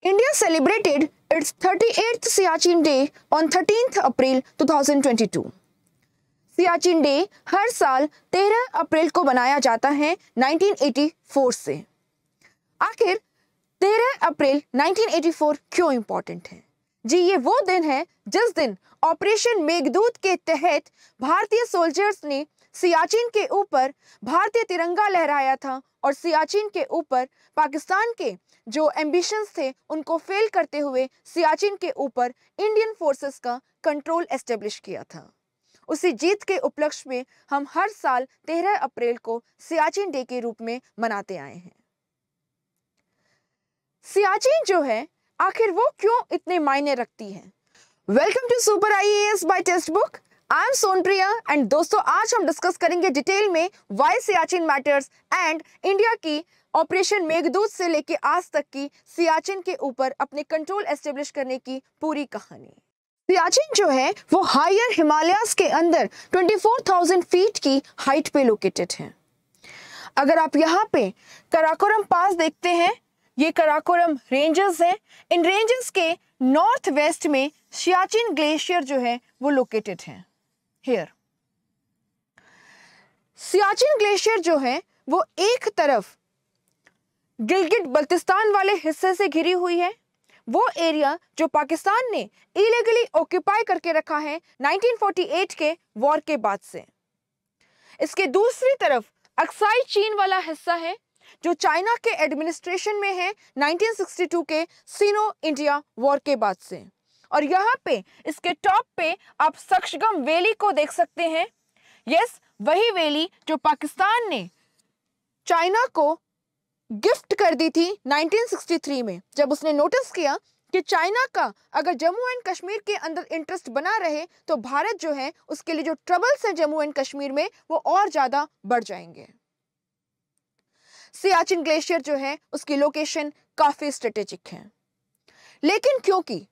India celebrated its 38th Siachen Day on 13th April 2022. Siachen day हर साल 13 अप्रैल को मनाया जाता है 1984 से। आखिर 13 अप्रैल 1984 क्यों इंपॉर्टेंट है? जी, ये वो दिन है जिस दिन ऑपरेशन मेघदूत के तहत भारतीय सोल्जर्स ने सियाचिन के ऊपर भारतीय तिरंगा लहराया था और सियाचिन के ऊपर पाकिस्तान के जो एम्बिशंस थे उनको फेल करते हुए सियाचिन के ऊपर इंडियन फोर्सेस का कंट्रोल एस्टेब्लिश किया था। उसी जीत के उपलक्ष्य में हम हर साल 13 अप्रैल को सियाचिन डे के रूप में मनाते आए हैं। सियाचिन जो है आखिर वो क्यों इतने मायने रखती है? Welcome to super IAS by text book. I am Sonpriya and दोस्तों, आज हम डिस्कस करेंगे डिटेल में why Siachen matters and India की ऑपरेशन मेघदूत से लेके आज तक की सियाचिन के ऊपर अपने कंट्रोल एस्टेब्लिश करने की पूरी कहानी। सियाचिन जो है वो हायर हिमालयाज के अंदर 24,000 फीट की हाइट पे लोकेटेड है। अगर आप यहाँ पे कराकोरम पास देखते हैं, ये कराकोरम रेंजेस हैं। इन रेंजेस के नॉर्थ वेस्ट में सियाचिन ग्लेशियर जो है वो लोकेटेड है। हियर सियाचिन ग्लेशियर जो है वो एक तरफ गिलगिट बल्तिस्तान वाले हिस्से से घिरी हुई है, वो एरिया जो पाकिस्तान ने इलीगली ऑक्यूपाई करके रखा है 1948 के वॉर के बाद से। इसके दूसरी तरफ अक्साई चीन वाला हिस्सा है जो चाइना के एडमिनिस्ट्रेशन में है 1962 के सिनो इंडिया वॉर के बाद से। और यहाँ पे इसके टॉप पे आप सक्शगम वैली को देख सकते हैं। यस, वही वैली जो पाकिस्तान ने चाइना को गिफ्ट कर दी थी 1963 में, जब उसने नोटिस किया कि चाइना का अगर जम्मू एंड कश्मीर के अंदर इंटरेस्ट बना रहे तो भारत जो है उसके लिए जो ट्रबल्स है जम्मू एंड कश्मीर में वो और ज्यादा बढ़ जाएंगे। सियाचिन ग्लेशियर जो है उसकी लोकेशन काफी स्ट्रेटेजिक है, लेकिन क्योंकि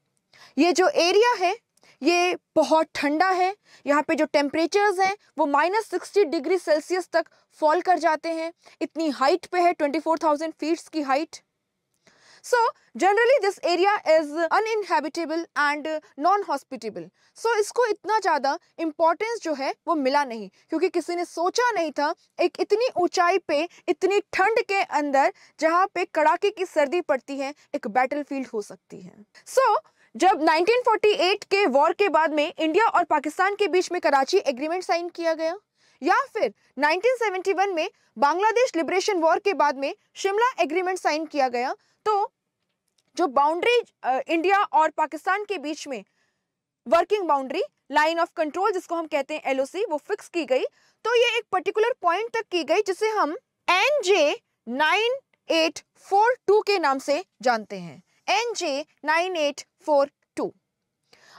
ये जो एरिया है ये बहुत ठंडा है, यहाँ पे जो टेम्परेचर्स हैं वो -60 डिग्री सेल्सियस तक फॉल कर जाते हैं। इतनी हाइट पे है 24,000 फीट्स की height. So generally this area is uninhabitable and non hospitable. So इसको इतना ज़्यादा इम्पोर्टेंस जो है वो मिला नहीं, क्योंकि किसी ने सोचा नहीं था एक इतनी ऊंचाई पे इतनी ठंड के अंदर जहाँ पे कड़ाके की सर्दी पड़ती है एक बैटलफील्ड हो सकती है। सो जब 1948 के वॉर के बाद में इंडिया और पाकिस्तान के बीच में कराची एग्रीमेंट साइन किया गया, या फिर 1971 में बांग्लादेश लिबरेशन वॉर के बाद में शिमला एग्रीमेंट साइन किया गया, तो जो बाउंड्री इंडिया और पाकिस्तान के बीच में working boundary line of control जिसको हम कहते हैं LOC वो फिक्स की गई। तो ये एक पर्टिकुलर पॉइंट तक की गई जिसे हम NJ9842 के नाम से जानते हैं, NJ9842।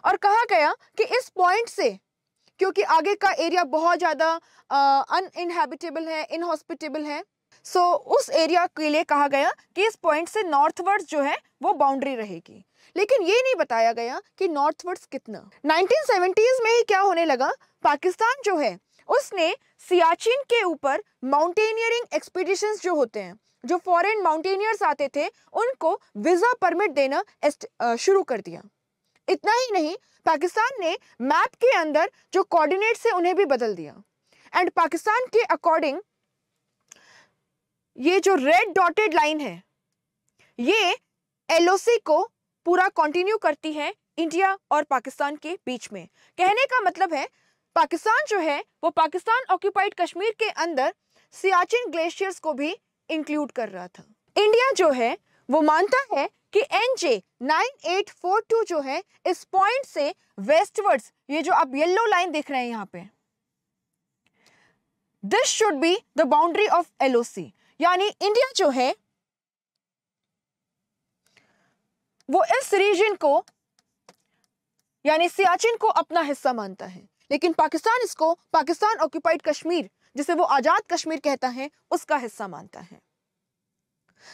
और कहा गया कि इस पॉइंट से, क्योंकि आगे का एरिया बहुत ज़्यादा अनइनहेबिटेबल है, इनहॉस्पिटेबल है, सो उस एरिया के लिए कहा गया कि इस पॉइंट से नॉर्थवर्ड्स जो है वो बाउंड्री रहेगी। लेकिन ये नहीं बताया गया कि नॉर्थवर्ड्स कितना। 1970s में ही क्या होने लगा, पाकिस्तान जो है उसने सियाचिन के ऊपर माउंटेनियरिंग एक्सपीडिशंस जो होते हैं, जो फॉरेन माउंटेनियर्स आते थे, उनको वीजा परमिट देना शुरू कर दिया। इतना ही नहीं, पाकिस्तान ने मैप के अंदर जो कोऑर्डिनेट्स है उन्हें भी बदल दिया। एंड पाकिस्तान के अकॉर्डिंग ये जो रेड डॉटेड लाइन है ये LOC को पूरा कंटिन्यू करती है इंडिया और पाकिस्तान के बीच में। कहने का मतलब है पाकिस्तान जो है वो पाकिस्तान ऑक्यूपाइड कश्मीर के अंदर सियाचिन ग्लेशियर्स को भी इंक्लूड कर रहा था। इंडिया जो है वो मानता है कि NJ9842 जो है इस पॉइंट से वेस्टवर्ड्स, ये जो आप येलो लाइन देख रहे हैं यहाँ पे, this should be the boundary of LOC। यानी इंडिया जो है वो इस रीजन को यानी सियाचिन को अपना हिस्सा मानता है, लेकिन पाकिस्तान इसको पाकिस्तान ऑक्यूपाइड कश्मीर, जिसे वो आजाद कश्मीर कहता है, उसका हिस्सा मानता है।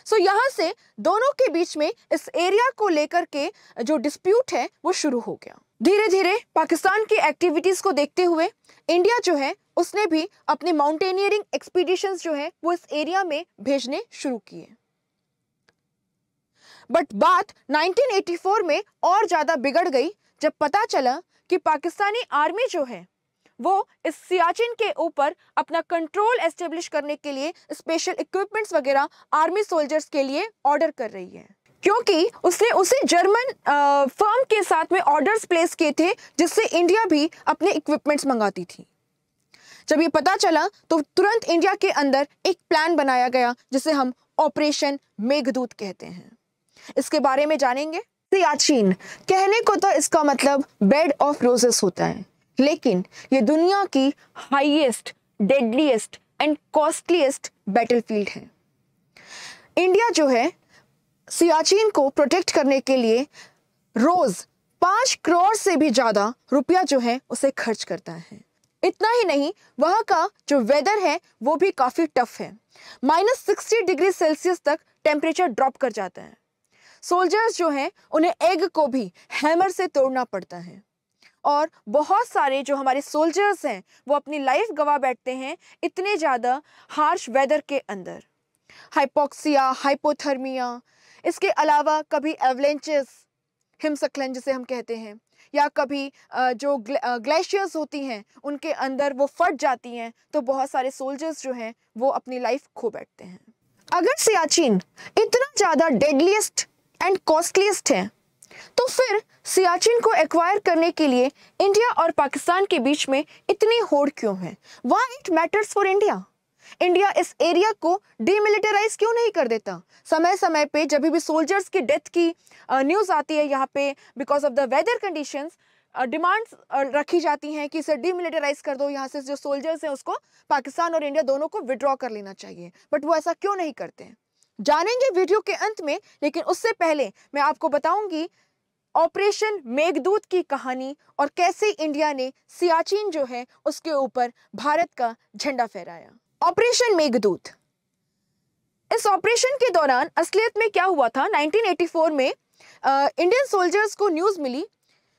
सो यहां से दोनों के बीच में इस एरिया को लेकर के जो डिस्प्यूट है वो शुरू हो गया। धीरे धीरे पाकिस्तान की एक्टिविटीज को देखते हुए इंडिया जो है उसने भी अपने माउंटेनियरिंग एक्सपीडिशंस जो है वो इस एरिया में भेजने शुरू किए। बट बात 1984 में और ज्यादा बिगड़ गई जब पता चला कि पाकिस्तानी आर्मी जो है वो इस सियाचिन के ऊपर अपना कंट्रोल एस्टेब्लिश करने के लिए स्पेशल इक्विपमेंट्स वगैरह आर्मी सोल्जर्स के लिए ऑर्डर कर रही है, क्योंकि उसने उसी जर्मन फर्म के साथ में ऑर्डर्स प्लेस किए थे जिससे इंडिया भी अपने इक्विपमेंट्स मंगाती थी। जब ये पता चला तो तुरंत इंडिया के अंदर एक प्लान बनाया गया जिसे हम ऑपरेशन मेघदूत कहते हैं। इसके बारे में जानेंगे। सियाचिन कहने को तो इसका मतलब बेड ऑफ रोजेस होता है, लेकिन ये दुनिया की highest, deadliest and costliest battlefield है। इंडिया जो है सियाचिन को प्रोटेक्ट करने के लिए रोज 5 करोड़ से भी ज्यादा रुपया जो है उसे खर्च करता है। इतना ही नहीं, वहां का जो वेदर है वो भी काफी टफ है। -60 डिग्री सेल्सियस तक टेम्परेचर ड्रॉप कर जाता है। सोल्जर्स जो हैं उन्हें एग को भी हैमर से तोड़ना पड़ता है और बहुत सारे जो हमारे सोल्जर्स हैं वो अपनी लाइफ गवा बैठते हैं इतने ज़्यादा हार्श वेदर के अंदर। हाइपोक्सिया, हाइपोथर्मिया, इसके अलावा कभी एवलेंचेस, हिमस्खलन जिसे हम कहते हैं, या कभी जो ग्लेशियर्स होती हैं उनके अंदर वो फट जाती हैं, तो बहुत सारे सोल्जर्स जो हैं वो अपनी लाइफ खो बैठते हैं। अगर सियाचिन इतना ज़्यादा डेडलीस्ट एंड कॉस्टलीस्ट है तो फिर सियाचिन को एक्वायर करने के लिए इंडिया और पाकिस्तान के बीच में इतनी होड़ क्यों है? Why it matters for India? India इस एरिया को डीमिलिटराइज क्यों नहीं कर देता? समय समय पे जब भी सोल्जर्स की डेथ की न्यूज़ आती है यहाँ पे because of the weather conditions, demands रखी जाती हैं कि इसे डीमिलिटराइज कर दो, यहाँ से जो सोल्जर्स हैं उसको पाकिस्तान और इंडिया दोनों को विड्रॉ कर लेना चाहिए, बट वो ऐसा क्यों नहीं करते हैं? जानेंगे वीडियो के अंत में, लेकिन उससे पहले मैं आपको बताऊंगी ऑपरेशन मेघदूत की कहानी और कैसे इंडिया ने सियाचिन जो है उसके ऊपर भारत का झंडा फहराया। ऑपरेशन मेघदूत। इस ऑपरेशन के दौरान असलियत में क्या हुआ था, 1984 में इंडियन सोल्जर्स को न्यूज़ मिली,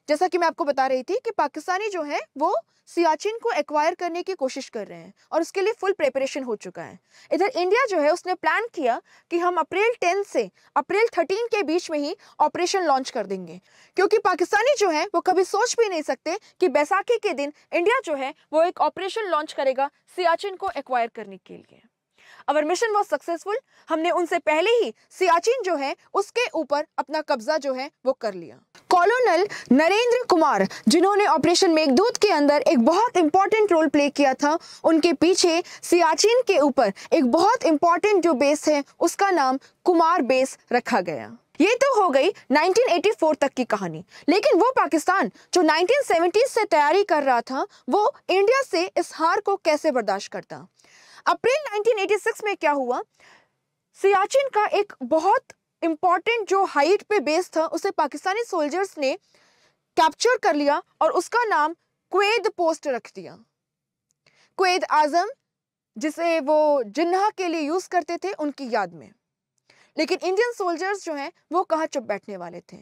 जैसा कि मैं आपको बता रही थी, कि पाकिस्तानी जो है वो सियाचिन को एक्वायर करने की कोशिश कर रहे हैं और उसके लिए फुल प्रिपरेशन हो चुका है। इधर इंडिया जो है उसने प्लान किया कि हम अप्रैल 10 से अप्रैल 13 के बीच में ही ऑपरेशन लॉन्च कर देंगे, क्योंकि पाकिस्तानी जो है वो कभी सोच भी नहीं सकते कि बैसाखी के दिन इंडिया जो है वो एक ऑपरेशन लॉन्च करेगा सियाचिन को एक्वायर करने के लिए। अवर मिशन वॉज सक्सेसफुल। हमने उनसे पहले ही सियाचिन जो है उसके ऊपर अपना कब्जा जो है वो कर लिया। कॉलोनल नरेंद्र कुमार, जिन्होंने ऑपरेशन मेघदूत के अंदर एक बहुत इंपॉर्टेंट रोल प्ले किया था, उनके पीछे सियाचिन के ऊपर एक बहुत इंपॉर्टेंट जो बेस है उसका नाम कुमार बेस रखा गया। ये तो हो गई 1984 तक की कहानी, लेकिन वो पाकिस्तान जो 1970s से तैयारी कर रहा था वो इंडिया से इस हार को कैसे बर्दाश्त करता? अप्रैल 1986 में क्या हुआ, सियाचिन का एक बहुत इंपॉर्टेंट जो हाइट पे बेस था उसे पाकिस्तानी सोल्जर्स ने कैप्चर कर लिया और उसका नाम क्वेद पोस्ट रख दिया। क्वेद आजम, जिसे वो जिन्ना के लिए यूज करते थे, उनकी याद में। लेकिन इंडियन सोल्जर्स जो हैं वो कहाँ चुप बैठने वाले थे।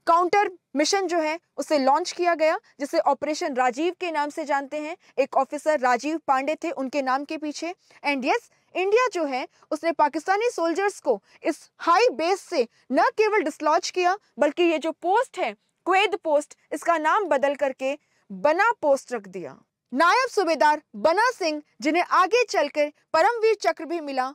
काउंटर मिशन जो है उसे लॉन्च किया गया, जिसे ऑपरेशन राजीव के नाम से जानते हैं। एक ऑफिसर राजीव पांडे थे उनके नाम के पीछे। एंड यस, इंडिया जो है उसने पाकिस्तानी सोल्जर्स को इस हाई बेस से न केवल डिसलॉन्च किया, बल्कि ये जो पोस्ट है क्वेद पोस्ट, इसका नाम बदल करके बना पोस्ट रख दिया। नायब सूबेदार बना सिंह, जिन्हें आगे चलकर परमवीर चक्र भी मिला,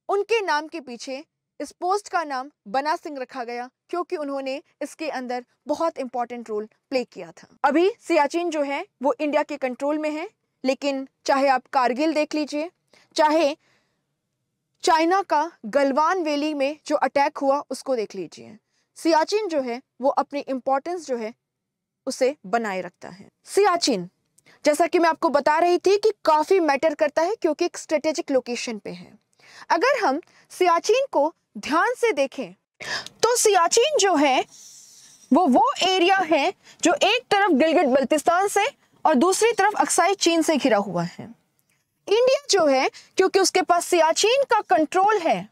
उनके नाम के पीछे इस पोस्ट का नाम बना सिंह रखा गया, क्योंकि उन्होंने इसके अंदर बहुत इंपॉर्टेंट रोल प्ले किया था। अभी सियाचिन जो है वो इंडिया के कंट्रोल में है, लेकिन चाहे आप कारगिल देख लीजिए, चाहे चाइना का गलवान वैली में जो अटैक हुआ उसको देख लीजिए, सियाचिन जो है वो अपनी इंपॉर्टेंस जो है उसे बनाए रखता है। सियाचिन, जैसा कि मैं आपको बता रही थी, कि काफी मैटर करता है क्योंकि एक स्ट्रेटेजिक लोकेशन पे है। अगर हम सियाचिन को ध्यान से देखें तो सियाचिन जो है वो एरिया है जो एक तरफ गिलगिट बल्तिस्तान से और दूसरी तरफ अक्साई चीन से घिरा हुआ है। इंडिया जो है, क्योंकि उसके पास सियाचिन का कंट्रोल है,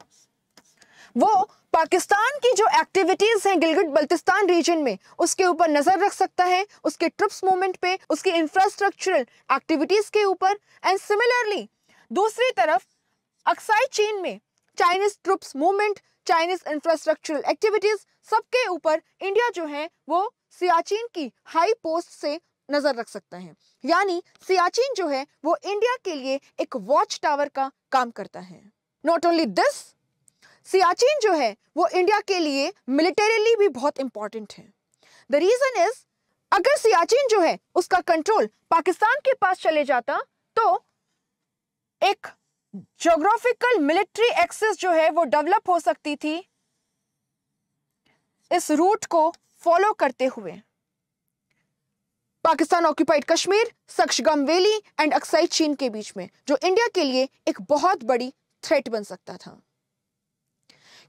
वो पाकिस्तान की जो एक्टिविटीज हैं गिलगिट बल्तिस्तान रीजन में उसके ऊपर नजर रख सकता है, उसके ट्रुप्स मूवमेंट पे, उसकी इंफ्रास्ट्रक्चरल एक्टिविटीज के ऊपर। एंड सिमिलरली दूसरी तरफ अक्साई चीन में Chinese troops movement, Chinese infrastructural activities, सबके ऊपर इंडिया जो है वो सियाचिन की हाई पोस्ट से नजर रख सकता है। यानी सियाचिन जो है वो इंडिया के लिए एक वॉच टावर का काम करता है। नॉट ओनली दिस, सियाचिन जो है वो इंडिया के लिए मिलिटरीली भी बहुत इंपॉर्टेंट है। द रीजन इज, अगर सियाचिन जो है उसका कंट्रोल पाकिस्तान के पास चले जाता तो एक ज्योग्राफिकल मिलिट्री एक्सेस जो है वो डेवलप हो सकती थी इस रूट को फॉलो करते हुए। Pakistan occupied Kashmir, Shaksgam valley and Aksai Chin के बीच में, जो इंडिया के लिए एक बहुत बड़ी थ्रेट बन सकता था।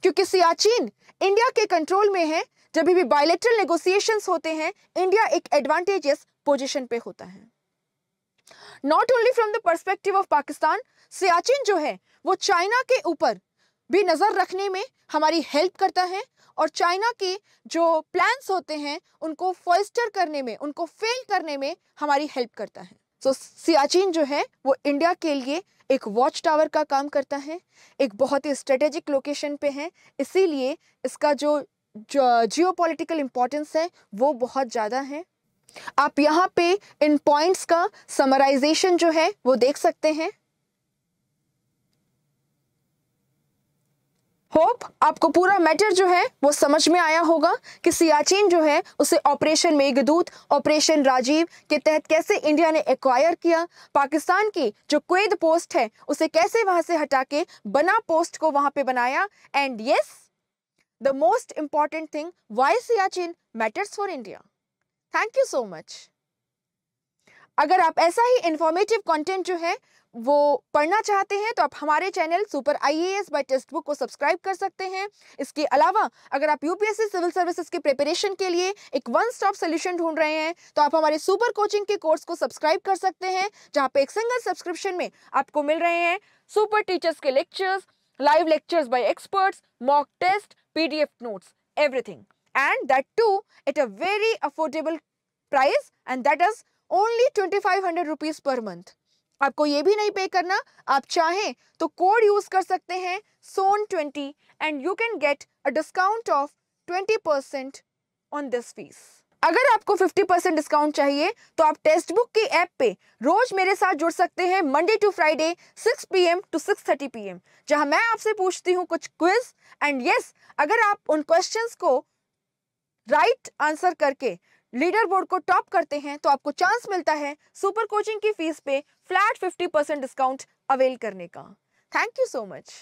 क्योंकि सियाचिन इंडिया के कंट्रोल में है, जब भी बायलैटरल नेगोशिएशंस होते हैं इंडिया एक एडवांटेजियस पोजीशन पे होता है। Not only from the perspective of Pakistan, Siachen जो है वो चाइना के ऊपर भी नजर रखने में हमारी हेल्प करता है और चाइना के जो प्लान्स होते हैं उनको फॉइस्टर करने में, उनको फेल करने में हमारी हेल्प करता है। सो सियाचिन जो है वो इंडिया के लिए एक वॉच टावर का काम करता है, एक बहुत ही स्ट्रेटेजिक लोकेशन पे है, इसीलिए इसका जो जियोपॉलिटिकल इंपॉर्टेंस है वो बहुत ज़्यादा है। आप यहाँ पे इन पॉइंट्स का समराइजेशन जो है वो देख सकते हैं। होप आपको पूरा मैटर जो है वो समझ में आया होगा कि सियाचिन जो है उसे ऑपरेशन मेघदूत, ऑपरेशन राजीव के तहत कैसे इंडिया ने एक्वायर किया, पाकिस्तान की जो क्वेद पोस्ट है उसे कैसे वहां से हटा के बना पोस्ट को वहां पे बनाया, and yes the most important thing, why Siachen matters for India. Thank you so much. अगर आप ऐसा ही इंफॉर्मेटिव कंटेंट जो है वो पढ़ना चाहते हैं तो आप हमारे channel super IAS by text book को सब्सक्राइब कर सकते हैं। इसके अलावा अगर आप UPSC सिविल सर्विसेज की प्रिपरेशन के लिए एक वन स्टॉप सोल्यूशन ढूंढ रहे हैं तो आप हमारे सुपर कोचिंग के कोर्स को सब्सक्राइब कर सकते हैं, जहां पे एक सिंगल सब्सक्रिप्शन में आपको मिल रहे हैं सुपर टीचर्स के lectures, live lectures by experts, mock test, PDF notes, everything, and that to at a very affordable price, and that is only 2500 rupees per month. आपको ये भी नहीं पे करना, आप चाहें तो कोड यूज कर सकते हैं SON20 and you can get a discount of 20% on this fees. अगर आपको 50% डिस्काउंट चाहिए तो आप टेक्स्ट बुक की ऐप पे रोज मेरे साथ जुड़ सकते हैं Monday to Friday 6 PM to 6:30 PM, जहां मैं आपसे पूछती हूँ कुछ क्विज, एंड यस अगर आप उन क्वेश्चंस को राइट आंसर करके लीडर बोर्ड को टॉप करते हैं तो आपको चांस मिलता है सुपर कोचिंग की फीस पे फ्लैट 50% डिस्काउंट अवेल करने का। Thank you so much.